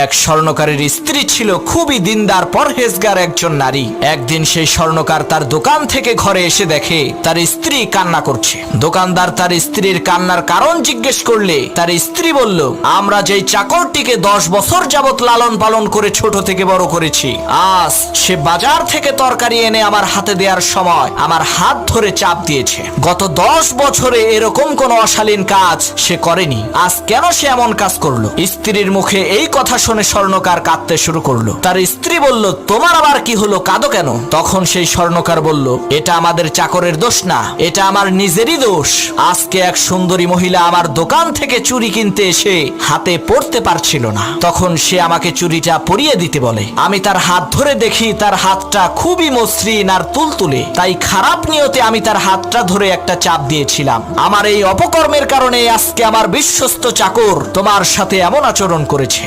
এক স্বর্ণকারের স্ত্রী ছিল খুবই দিনদার পরহেজগার একজন নারী। একদিন সেই স্বর্ণকার তার দোকান থেকে ঘরে এসে দেখে তার স্ত্রী কান্না করছে। দোকানদার তার স্ত্রীর কান্নার কারণ জিজ্ঞেস করলে তার স্ত্রী বলল, আমরা যেই চাকরটিকে 10 বছর যাবত লালন পালন করে ছোট থেকে বড় করেছি, আজ সে বাজার থেকে তরকারি এনে আমার হাতে দেওয়ার সময় আমার হাত ধরে চাপ দিয়েছে। গত 10 বছরে এরকম কোন অশালীন কাজ সে করেনি, আজ কেন সে এমন কাজ করলো? স্ত্রীর মুখে এই কথা শুনে স্বর্ণকার কাঁদতে শুরু করলো। তার স্ত্রী বলল, তোমার আবার কি হলো, কাঁদো কেন? তখন সেই স্বর্ণকার বলল, এটা আমাদের চাকরের দোষ না, এটা আমার নিজেরই দোষ। আজকে এক সুন্দরী মহিলা আমার দোকান থেকে চুড়ি কিনতে এসে হাতে পরতে পারছিল না, তখন সে আমাকে চুড়িটা পরিয়ে দিতে বলে। আমি তার হাত ধরে দেখি তার হাতটা খুবই মসৃণ আর তুলতুলে, তাই খারাপ নিয়তে আমি তার হাতটা ধরে একটা চাপ দিয়েছিলাম। আমার এই অপকর্মের কারণে আজকে আমার বিশ্বস্ত চাকর তোমার সাথে এমন আচরণ করেছে।